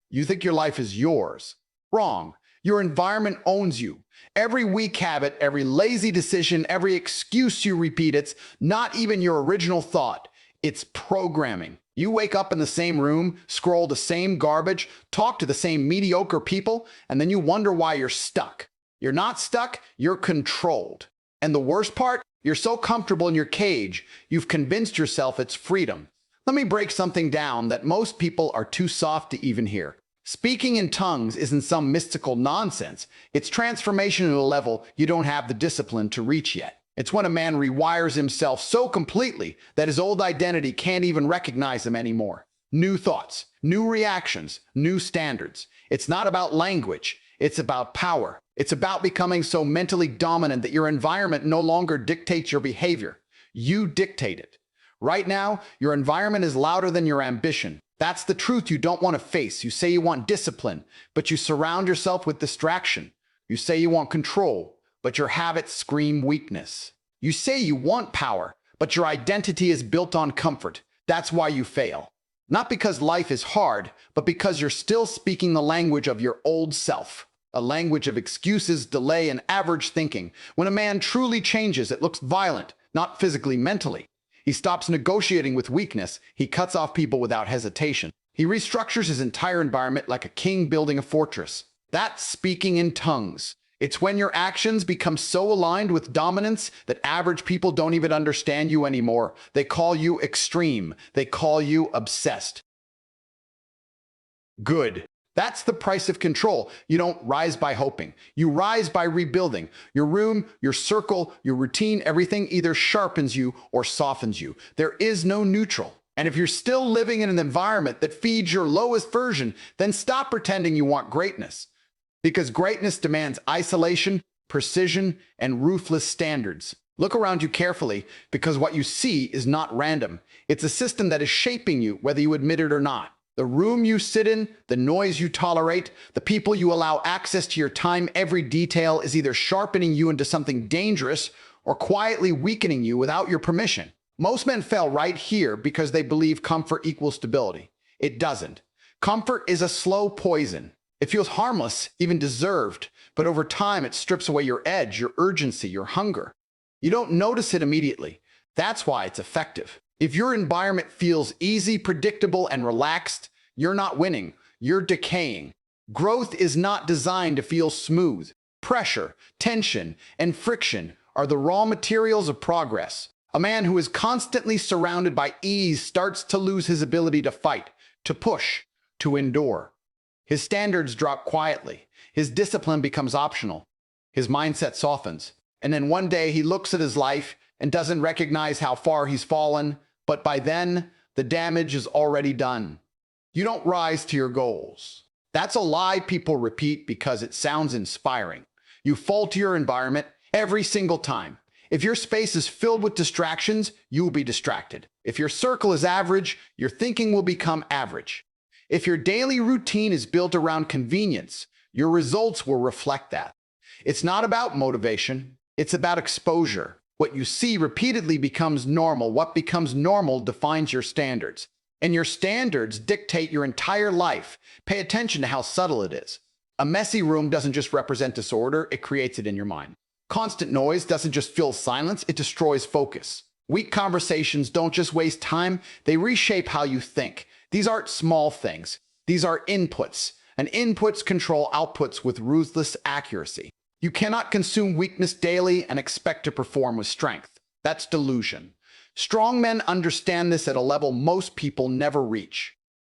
You think your life is yours. Wrong. Your environment owns you. Every weak habit, every lazy decision, every excuse you repeat, it's not even your original thought. It's programming. You wake up in the same room, scroll the same garbage, talk to the same mediocre people, and then you wonder why you're stuck. You're not stuck, you're controlled. And the worst part, you're so comfortable in your cage, you've convinced yourself it's freedom. Let me break something down that most people are too soft to even hear. Speaking in tongues isn't some mystical nonsense. It's transformation at a level you don't have the discipline to reach yet. It's when a man rewires himself so completely that his old identity can't even recognize him anymore. New thoughts, new reactions, new standards. It's not about language. It's about power. It's about becoming so mentally dominant that your environment no longer dictates your behavior. You dictate it. Right now, your environment is louder than your ambition. That's the truth you don't want to face. You say you want discipline, but you surround yourself with distraction. You say you want control, but your habits scream weakness. You say you want power, but your identity is built on comfort. That's why you fail. Not because life is hard, but because you're still speaking the language of your old self. A language of excuses, delay, and average thinking. When a man truly changes, it looks violent, not physically, mentally. He stops negotiating with weakness. He cuts off people without hesitation. He restructures his entire environment like a king building a fortress. That's speaking in tongues. It's when your actions become so aligned with dominance that average people don't even understand you anymore. They call you extreme. They call you obsessed. Good. That's the price of control. You don't rise by hoping. You rise by rebuilding. Your room, your circle, your routine, everything either sharpens you or softens you. There is no neutral. And if you're still living in an environment that feeds your lowest version, then stop pretending you want greatness. Because greatness demands isolation, precision, and ruthless standards. Look around you carefully, because what you see is not random. It's a system that is shaping you, whether you admit it or not. The room you sit in, the noise you tolerate, the people you allow access to your time, every detail is either sharpening you into something dangerous or quietly weakening you without your permission. Most men fail right here because they believe comfort equals stability. It doesn't. Comfort is a slow poison. It feels harmless, even deserved, but over time it strips away your edge, your urgency, your hunger. You don't notice it immediately. That's why it's effective. If your environment feels easy, predictable, and relaxed, you're not winning, you're decaying. Growth is not designed to feel smooth. Pressure, tension, and friction are the raw materials of progress. A man who is constantly surrounded by ease starts to lose his ability to fight, to push, to endure. His standards drop quietly. His discipline becomes optional. His mindset softens. And then one day he looks at his life and doesn't recognize how far he's fallen, but by then, the damage is already done. You don't rise to your goals. That's a lie people repeat because it sounds inspiring. You fall to your environment every single time. If your space is filled with distractions, you will be distracted. If your circle is average, your thinking will become average. If your daily routine is built around convenience, your results will reflect that. It's not about motivation. It's about exposure. What you see repeatedly becomes normal. What becomes normal defines your standards. And your standards dictate your entire life. Pay attention to how subtle it is. A messy room doesn't just represent disorder, it creates it in your mind. Constant noise doesn't just fill silence, it destroys focus. Weak conversations don't just waste time, they reshape how you think. These aren't small things. These are inputs. And inputs control outputs with ruthless accuracy. You cannot consume weakness daily and expect to perform with strength. That's delusion. Strong men understand this at a level most people never reach.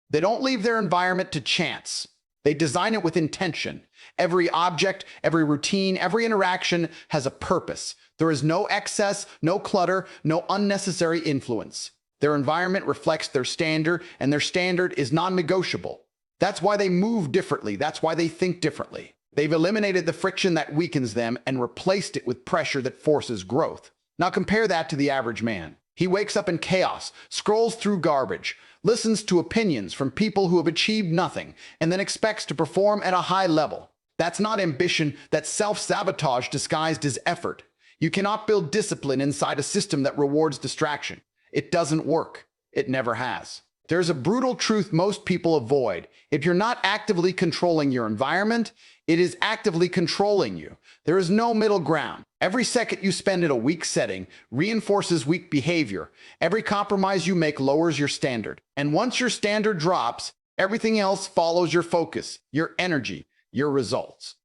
They don't leave their environment to chance. They design it with intention. Every object, every routine, every interaction has a purpose. There is no excess, no clutter, no unnecessary influence. Their environment reflects their standard, and their standard is non-negotiable. That's why they move differently. That's why they think differently. They've eliminated the friction that weakens them and replaced it with pressure that forces growth. Now compare that to the average man. He wakes up in chaos, scrolls through garbage, listens to opinions from people who have achieved nothing, and then expects to perform at a high level. That's not ambition, that's self-sabotage disguised as effort. You cannot build discipline inside a system that rewards distraction. It doesn't work. It never has. There's a brutal truth most people avoid. If you're not actively controlling your environment, it is actively controlling you. There is no middle ground. Every second you spend in a weak setting reinforces weak behavior. Every compromise you make lowers your standard. And once your standard drops, everything else follows your focus, your energy, your results.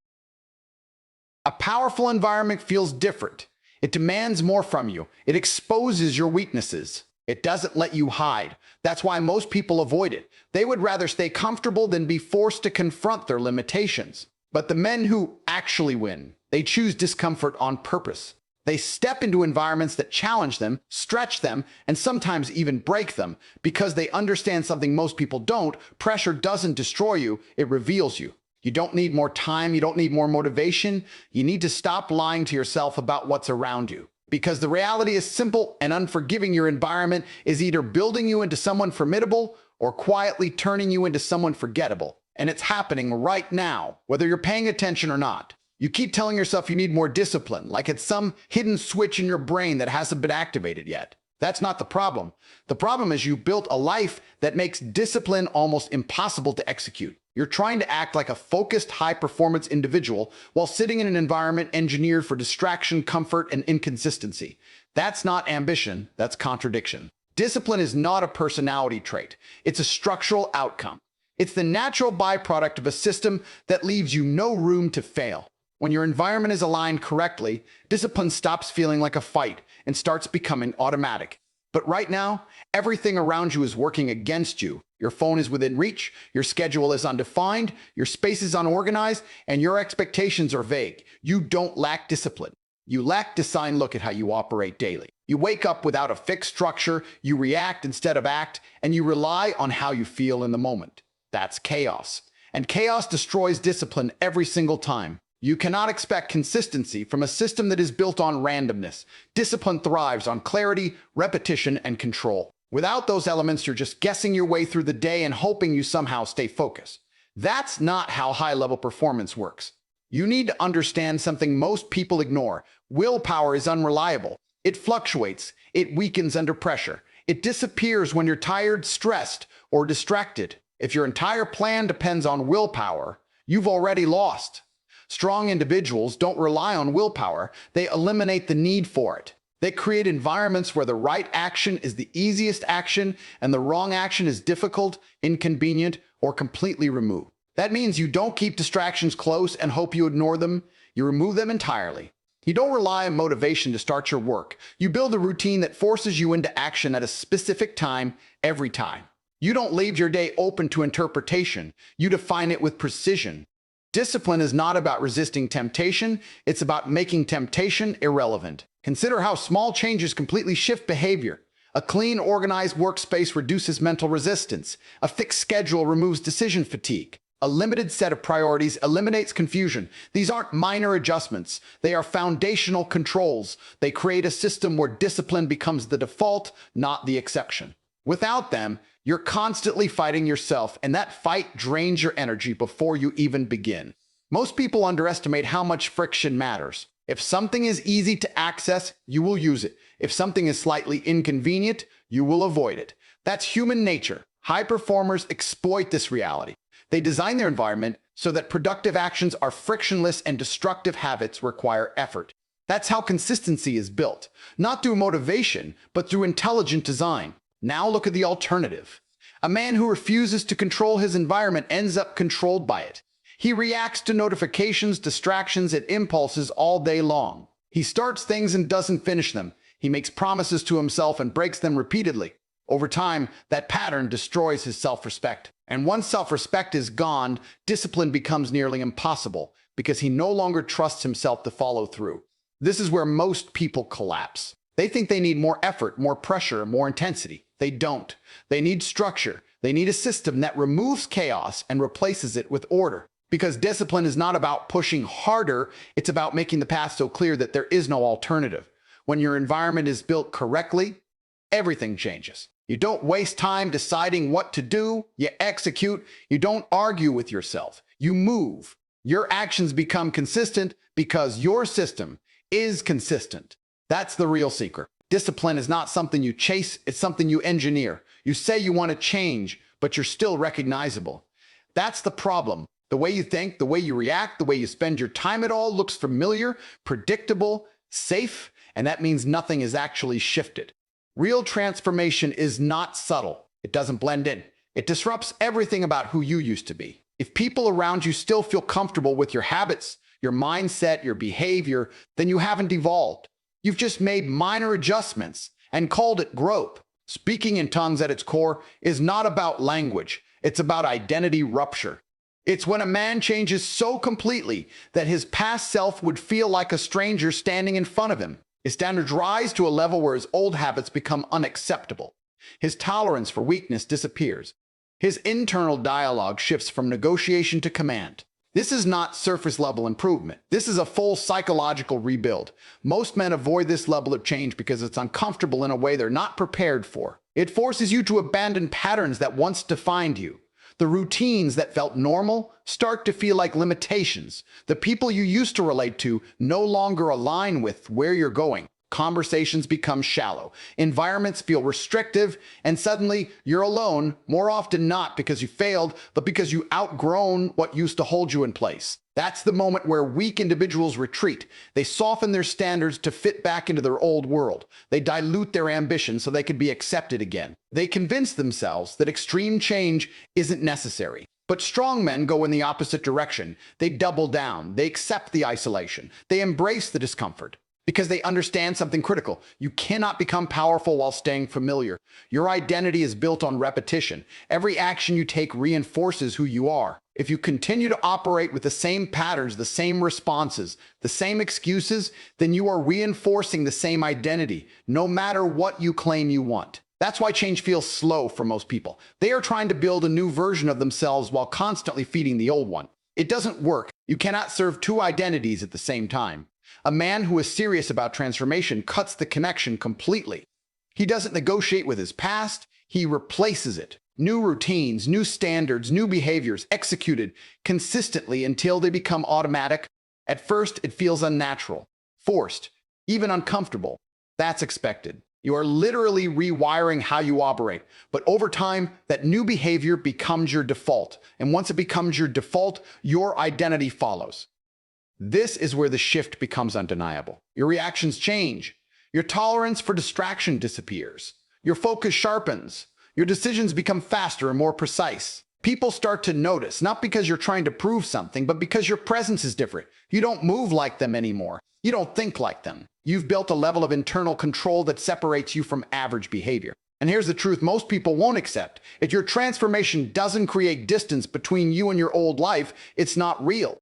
A powerful environment feels different. It demands more from you. It exposes your weaknesses. It doesn't let you hide. That's why most people avoid it. They would rather stay comfortable than be forced to confront their limitations. But the men who actually win, they choose discomfort on purpose. They step into environments that challenge them, stretch them, and sometimes even break them because they understand something most people don't. Pressure doesn't destroy you, it reveals you. You don't need more time, you don't need more motivation. You need to stop lying to yourself about what's around you. Because the reality is simple and unforgiving. Your environment is either building you into someone formidable or quietly turning you into someone forgettable. And it's happening right now, whether you're paying attention or not. You keep telling yourself you need more discipline, like it's some hidden switch in your brain that hasn't been activated yet. That's not the problem. The problem is you built a life that makes discipline almost impossible to execute. You're trying to act like a focused, high-performance individual while sitting in an environment engineered for distraction, comfort, and inconsistency. That's not ambition, that's contradiction. Discipline is not a personality trait. It's a structural outcome. It's the natural byproduct of a system that leaves you no room to fail. When your environment is aligned correctly, discipline stops feeling like a fight and starts becoming automatic. But right now, everything around you is working against you. Your phone is within reach, your schedule is undefined, your space is unorganized, and your expectations are vague. You don't lack discipline. You lack design. Look at how you operate daily. You wake up without a fixed structure, you react instead of act, and you rely on how you feel in the moment. That's chaos. And chaos destroys discipline every single time. You cannot expect consistency from a system that is built on randomness. Discipline thrives on clarity, repetition, and control. Without those elements, you're just guessing your way through the day and hoping you somehow stay focused. That's not how high-level performance works. You need to understand something most people ignore. Willpower is unreliable. It fluctuates. It weakens under pressure. It disappears when you're tired, stressed, or distracted. If your entire plan depends on willpower, you've already lost. Strong individuals don't rely on willpower. They eliminate the need for it. They create environments where the right action is the easiest action and the wrong action is difficult, inconvenient, or completely removed. That means you don't keep distractions close and hope you ignore them. You remove them entirely. You don't rely on motivation to start your work. You build a routine that forces you into action at a specific time, every time. You don't leave your day open to interpretation. You define it with precision. Discipline is not about resisting temptation, it's about making temptation irrelevant. Consider how small changes completely shift behavior. A clean, organized workspace reduces mental resistance. A fixed schedule removes decision fatigue. A limited set of priorities eliminates confusion. These aren't minor adjustments. They are foundational controls. They create a system where discipline becomes the default, not the exception. Without them, you're constantly fighting yourself, and that fight drains your energy before you even begin. Most people underestimate how much friction matters. If something is easy to access, you will use it. If something is slightly inconvenient, you will avoid it. That's human nature. High performers exploit this reality. They design their environment so that productive actions are frictionless and destructive habits require effort. That's how consistency is built, not through motivation, but through intelligent design. Now look at the alternative. A man who refuses to control his environment ends up controlled by it. He reacts to notifications, distractions, and impulses all day long. He starts things and doesn't finish them. He makes promises to himself and breaks them repeatedly. Over time, that pattern destroys his self-respect. And once self-respect is gone, discipline becomes nearly impossible because he no longer trusts himself to follow through. This is where most people collapse. They think they need more effort, more pressure, more intensity. They don't. They need structure. They need a system that removes chaos and replaces it with order. Because discipline is not about pushing harder, it's about making the path so clear that there is no alternative. When your environment is built correctly, everything changes. You don't waste time deciding what to do, you execute. You don't argue with yourself, you move. Your actions become consistent because your system is consistent. That's the real secret. Discipline is not something you chase, it's something you engineer. You say you want to change, but you're still recognizable. That's the problem. The way you think, the way you react, the way you spend your time, it all looks familiar, predictable, safe, and that means nothing is actually shifted. Real transformation is not subtle. It doesn't blend in. It disrupts everything about who you used to be. If people around you still feel comfortable with your habits, your mindset, your behavior, then you haven't evolved. You've just made minor adjustments and called it growth. Speaking in tongues at its core is not about language. It's about identity rupture. It's when a man changes so completely that his past self would feel like a stranger standing in front of him. His standards rise to a level where his old habits become unacceptable. His tolerance for weakness disappears. His internal dialogue shifts from negotiation to command. This is not surface-level improvement. This is a full psychological rebuild. Most men avoid this level of change because it's uncomfortable in a way they're not prepared for. It forces you to abandon patterns that once defined you. The routines that felt normal start to feel like limitations. The people you used to relate to no longer align with where you're going. Conversations become shallow. Environments feel restrictive, and suddenly you're alone, more often not because you failed, but because you outgrown what used to hold you in place. That's the moment where weak individuals retreat. They soften their standards to fit back into their old world. They dilute their ambition so they can be accepted again. They convince themselves that extreme change isn't necessary. But strong men go in the opposite direction. They double down. They accept the isolation. They embrace the discomfort. Because they understand something critical. You cannot become powerful while staying familiar. Your identity is built on repetition. Every action you take reinforces who you are. If you continue to operate with the same patterns, the same responses, the same excuses, then you are reinforcing the same identity, no matter what you claim you want. That's why change feels slow for most people. They are trying to build a new version of themselves while constantly feeding the old one. It doesn't work. You cannot serve two identities at the same time. A man who is serious about transformation cuts the connection completely. He doesn't negotiate with his past, he replaces it. New routines, new standards, new behaviors executed consistently until they become automatic. At first, it feels unnatural, forced, even uncomfortable. That's expected. You are literally rewiring how you operate. But over time, that new behavior becomes your default. And once it becomes your default, your identity follows. This is where the shift becomes undeniable. Your reactions change. Your tolerance for distraction disappears. Your focus sharpens. Your decisions become faster and more precise. People start to notice, not because you're trying to prove something, but because your presence is different. You don't move like them anymore. You don't think like them. You've built a level of internal control that separates you from average behavior. And here's the truth most people won't accept. If your transformation doesn't create distance between you and your old life, it's not real.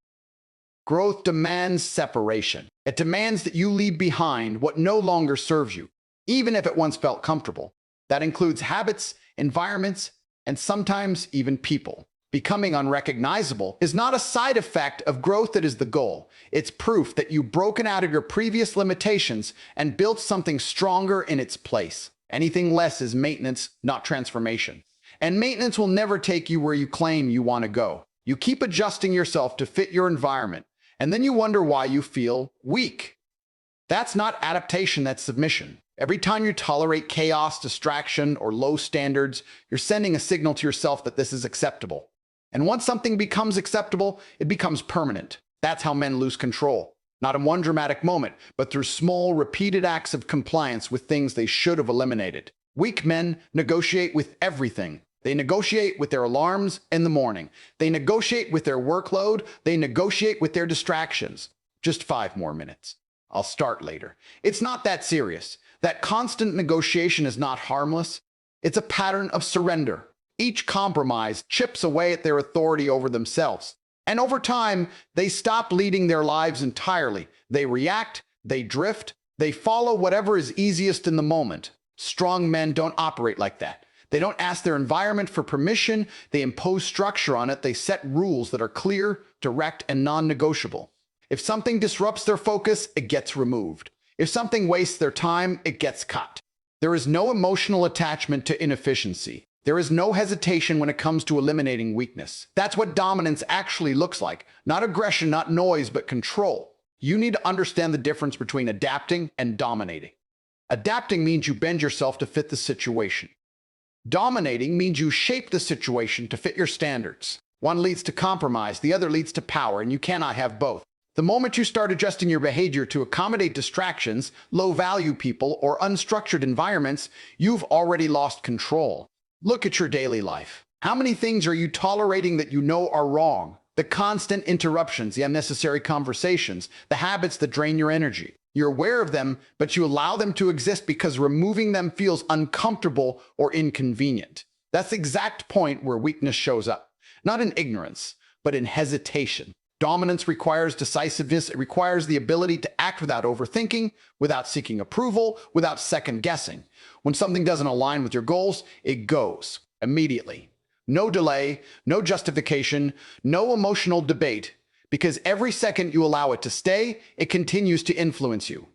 Growth demands separation. It demands that you leave behind what no longer serves you, even if it once felt comfortable. That includes habits, environments, and sometimes even people. Becoming unrecognizable is not a side effect of growth that is the goal. It's proof that you've broken out of your previous limitations and built something stronger in its place. Anything less is maintenance, not transformation. And maintenance will never take you where you claim you want to go. You keep adjusting yourself to fit your environment, and then you wonder why you feel weak. That's not adaptation, that's submission. Every time you tolerate chaos, distraction, or low standards, you're sending a signal to yourself that this is acceptable. And once something becomes acceptable, it becomes permanent. That's how men lose control. Not in one dramatic moment, but through small, repeated acts of compliance with things they should have eliminated. Weak men negotiate with everything. They negotiate with their alarms in the morning. They negotiate with their workload. They negotiate with their distractions. Just 5 more minutes. I'll start later. It's not that serious. That constant negotiation is not harmless. It's a pattern of surrender. Each compromise chips away at their authority over themselves. And over time, they stop leading their lives entirely. They react, they drift, they follow whatever is easiest in the moment. Strong men don't operate like that. They don't ask their environment for permission. They impose structure on it. They set rules that are clear, direct, and non-negotiable. If something disrupts their focus, it gets removed. If something wastes their time, it gets cut. There is no emotional attachment to inefficiency. There is no hesitation when it comes to eliminating weakness. That's what dominance actually looks like. Not aggression, not noise, but control. You need to understand the difference between adapting and dominating. Adapting means you bend yourself to fit the situation. Dominating means you shape the situation to fit your standards. One leads to compromise, the other leads to power, and you cannot have both. The moment you start adjusting your behavior to accommodate distractions, low-value people, or unstructured environments, you've already lost control. Look at your daily life. How many things are you tolerating that you know are wrong? The constant interruptions, the unnecessary conversations, the habits that drain your energy. You're aware of them, but you allow them to exist because removing them feels uncomfortable or inconvenient. That's the exact point where weakness shows up. Not in ignorance, but in hesitation. Dominance requires decisiveness. It requires the ability to act without overthinking, without seeking approval, without second guessing. When something doesn't align with your goals, it goes immediately. No delay, no justification, no emotional debate, because every second you allow it to stay, it continues to influence you.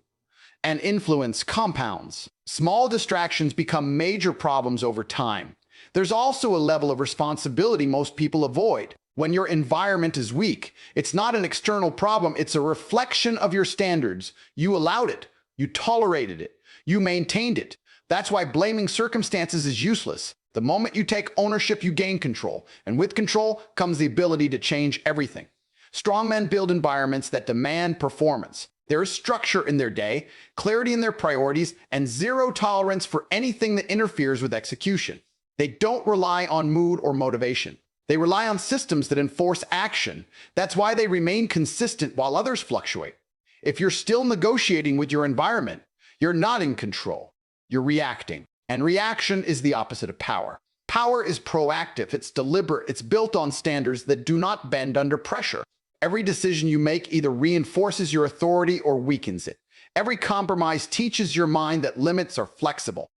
And influence compounds. Small distractions become major problems over time. There's also a level of responsibility most people avoid. When your environment is weak, it's not an external problem, it's a reflection of your standards. You allowed it, you tolerated it, you maintained it. That's why blaming circumstances is useless. The moment you take ownership, you gain control. And with control comes the ability to change everything. Strong men build environments that demand performance. There is structure in their day, clarity in their priorities, and zero tolerance for anything that interferes with execution. They don't rely on mood or motivation. They rely on systems that enforce action. That's why they remain consistent while others fluctuate. If you're still negotiating with your environment, you're not in control. You're reacting. And reaction is the opposite of power. Power is proactive, it's deliberate, it's built on standards that do not bend under pressure. Every decision you make either reinforces your authority or weakens it. Every compromise teaches your mind that limits are flexible.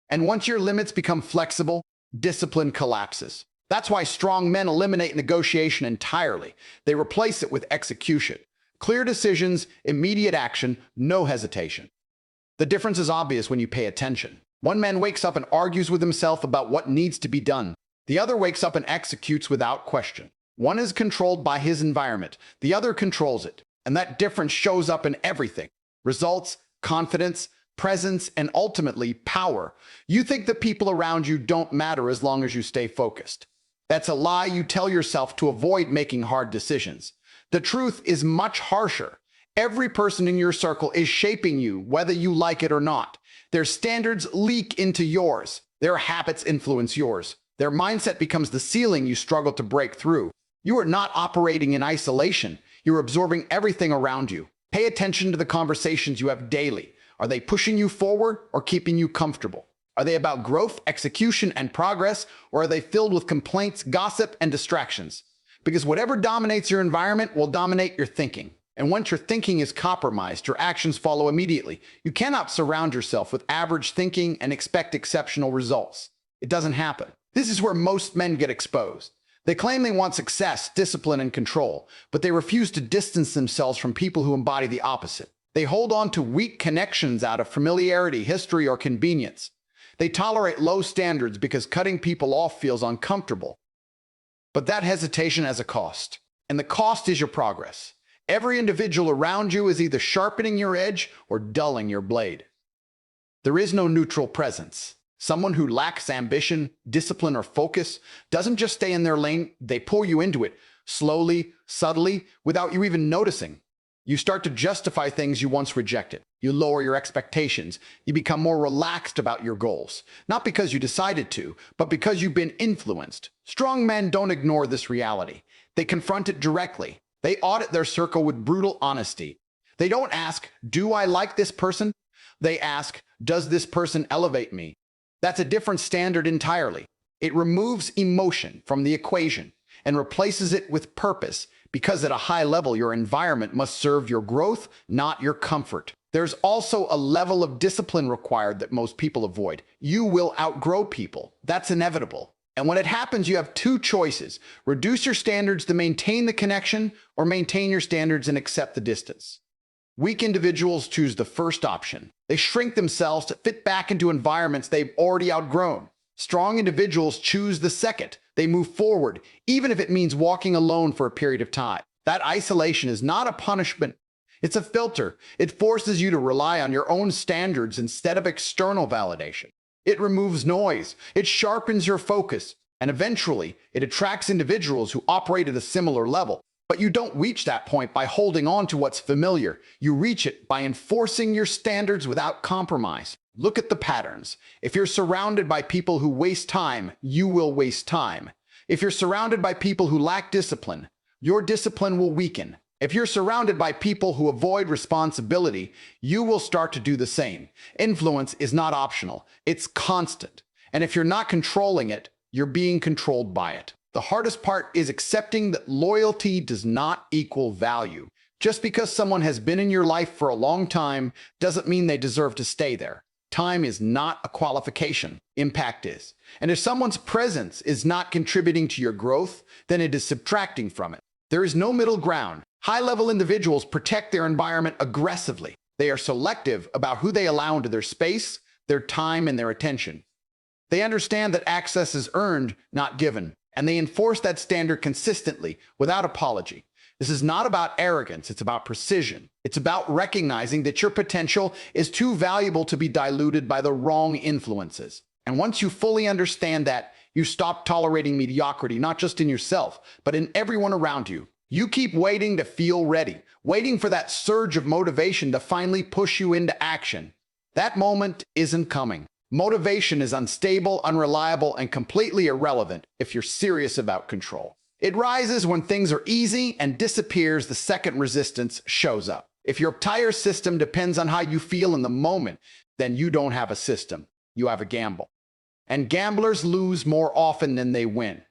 And once your limits become flexible, discipline collapses. That's why strong men eliminate negotiation entirely. They replace it with execution. Clear decisions, immediate action, no hesitation. The difference is obvious when you pay attention. One man wakes up and argues with himself about what needs to be done. The other wakes up and executes without question. One is controlled by his environment. The other controls it. And that difference shows up in everything. Results, confidence, presence, and ultimately power. You think the people around you don't matter as long as you stay focused. That's a lie you tell yourself to avoid making hard decisions. The truth is much harsher. Every person in your circle is shaping you, whether you like it or not. Their standards leak into yours. Their habits influence yours. Their mindset becomes the ceiling you struggle to break through. You are not operating in isolation. You're absorbing everything around you. Pay attention to the conversations you have daily. Are they pushing you forward or keeping you comfortable? Are they about growth, execution, and progress, or are they filled with complaints, gossip, and distractions? Because whatever dominates your environment will dominate your thinking. And once your thinking is compromised, your actions follow immediately. You cannot surround yourself with average thinking and expect exceptional results. It doesn't happen. This is where most men get exposed. They claim they want success, discipline, and control, but they refuse to distance themselves from people who embody the opposite. They hold on to weak connections out of familiarity, history, or convenience. They tolerate low standards because cutting people off feels uncomfortable. But that hesitation has a cost, and the cost is your progress. Every individual around you is either sharpening your edge or dulling your blade. There is no neutral presence. Someone who lacks ambition, discipline, or focus doesn't just stay in their lane, they pull you into it, slowly, subtly, without you even noticing. You start to justify things you once rejected. You lower your expectations. You become more relaxed about your goals. Not because you decided to, but because you've been influenced. Strong men don't ignore this reality. They confront it directly. They audit their circle with brutal honesty. They don't ask, do I like this person? They ask, does this person elevate me? That's a different standard entirely. It removes emotion from the equation and replaces it with purpose, because at a high level, your environment must serve your growth, not your comfort. There's also a level of discipline required that most people avoid. You will outgrow people. That's inevitable. And when it happens, you have two choices. Reduce your standards to maintain the connection, or maintain your standards and accept the distance. Weak individuals choose the first option. They shrink themselves to fit back into environments they've already outgrown. Strong individuals choose the second. They move forward, even if it means walking alone for a period of time. That isolation is not a punishment. It's a filter. It forces you to rely on your own standards instead of external validation. It removes noise. It sharpens your focus. And eventually, it attracts individuals who operate at a similar level. But you don't reach that point by holding on to what's familiar. You reach it by enforcing your standards without compromise. Look at the patterns. If you're surrounded by people who waste time, you will waste time. If you're surrounded by people who lack discipline, your discipline will weaken. If you're surrounded by people who avoid responsibility, you will start to do the same. Influence is not optional. It's constant. And if you're not controlling it, you're being controlled by it. The hardest part is accepting that loyalty does not equal value. Just because someone has been in your life for a long time doesn't mean they deserve to stay there. Time is not a qualification. Impact is. And if someone's presence is not contributing to your growth, then it is subtracting from it. There is no middle ground. High-level individuals protect their environment aggressively. They are selective about who they allow into their space, their time, and their attention. They understand that access is earned, not given, and they enforce that standard consistently, without apology. This is not about arrogance, it's about precision. It's about recognizing that your potential is too valuable to be diluted by the wrong influences. And once you fully understand that, you stop tolerating mediocrity, not just in yourself, but in everyone around you. You keep waiting to feel ready, waiting for that surge of motivation to finally push you into action. That moment isn't coming. Motivation is unstable, unreliable, and completely irrelevant if you're serious about control. It rises when things are easy and disappears the second resistance shows up. If your entire system depends on how you feel in the moment, then you don't have a system. You have a gamble. And gamblers lose more often than they win.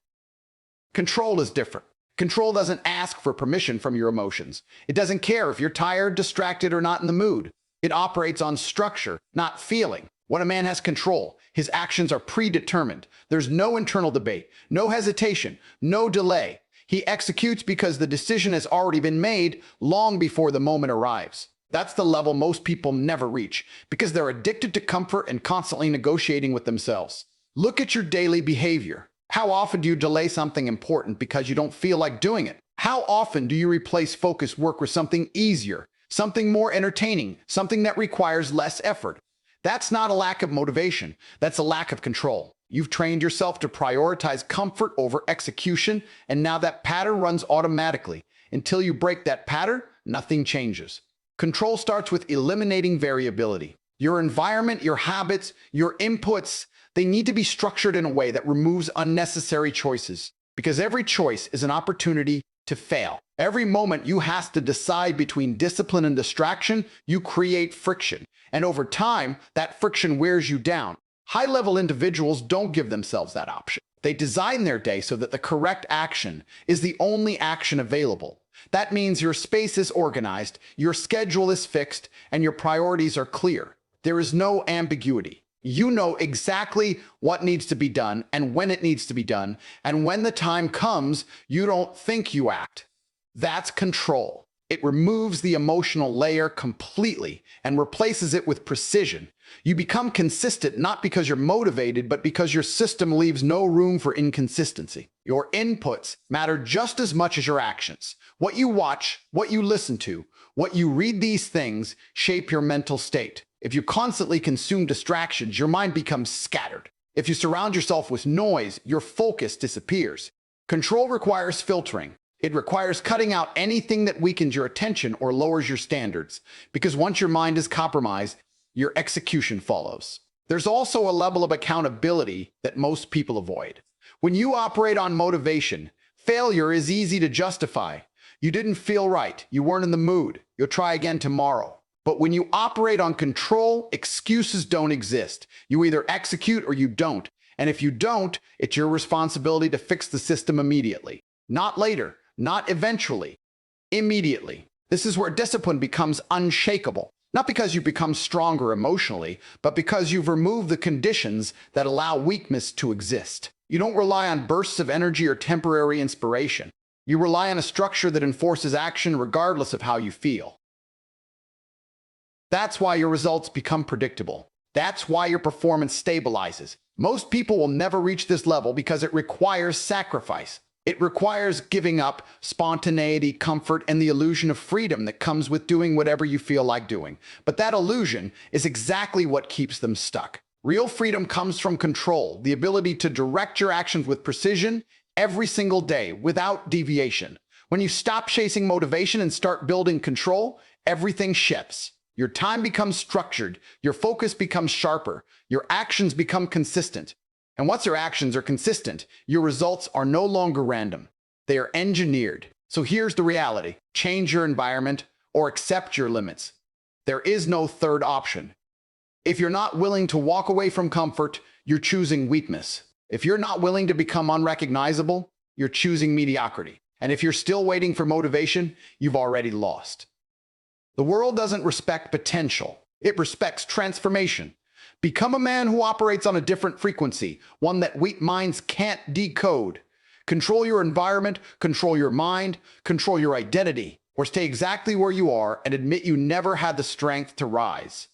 Control is different. Control doesn't ask for permission from your emotions. It doesn't care if you're tired, distracted, or not in the mood. It operates on structure, not feeling. When a man has control, his actions are predetermined. There's no internal debate, no hesitation, no delay. He executes because the decision has already been made long before the moment arrives. That's the level most people never reach because they're addicted to comfort and constantly negotiating with themselves. Look at your daily behavior. How often do you delay something important because you don't feel like doing it? How often do you replace focused work with something easier, something more entertaining, something that requires less effort? That's not a lack of motivation. That's a lack of control. You've trained yourself to prioritize comfort over execution, and now that pattern runs automatically. Until you break that pattern, nothing changes. Control starts with eliminating variability. Your environment, your habits, your inputs, they need to be structured in a way that removes unnecessary choices. Because every choice is an opportunity to fail. Every moment you have to decide between discipline and distraction, you create friction. And over time, that friction wears you down. High-level individuals don't give themselves that option. They design their day so that the correct action is the only action available. That means your space is organized, your schedule is fixed, and your priorities are clear. There is no ambiguity. You know exactly what needs to be done and when it needs to be done, and when the time comes, you don't think, you act. That's control. It removes the emotional layer completely and replaces it with precision. You become consistent not because you're motivated, but because your system leaves no room for inconsistency. Your inputs matter just as much as your actions. What you watch, what you listen to, what you read, these things shape your mental state. If you constantly consume distractions, your mind becomes scattered. If you surround yourself with noise, your focus disappears. Control requires filtering. It requires cutting out anything that weakens your attention or lowers your standards, because once your mind is compromised, your execution follows. There's also a level of accountability that most people avoid. When you operate on motivation, failure is easy to justify. You didn't feel right. You weren't in the mood. You'll try again tomorrow. But when you operate on control, excuses don't exist. You either execute or you don't. And if you don't, it's your responsibility to fix the system immediately. Not later, not eventually, immediately. This is where discipline becomes unshakable. Not because you become stronger emotionally, but because you've removed the conditions that allow weakness to exist. You don't rely on bursts of energy or temporary inspiration. You rely on a structure that enforces action regardless of how you feel. That's why your results become predictable. That's why your performance stabilizes. Most people will never reach this level because it requires sacrifice. It requires giving up spontaneity, comfort, and the illusion of freedom that comes with doing whatever you feel like doing. But that illusion is exactly what keeps them stuck. Real freedom comes from control, the ability to direct your actions with precision every single day without deviation. When you stop chasing motivation and start building control, everything shifts. Your time becomes structured, your focus becomes sharper, your actions become consistent. And once your actions are consistent, your results are no longer random. They are engineered. So here's the reality. Change your environment or accept your limits. There is no third option. If you're not willing to walk away from comfort, you're choosing weakness. If you're not willing to become unrecognizable, you're choosing mediocrity. And if you're still waiting for motivation, you've already lost. The world doesn't respect potential. It respects transformation. Become a man who operates on a different frequency, one that weak minds can't decode. Control your environment, control your mind, control your identity, or stay exactly where you are and admit you never had the strength to rise.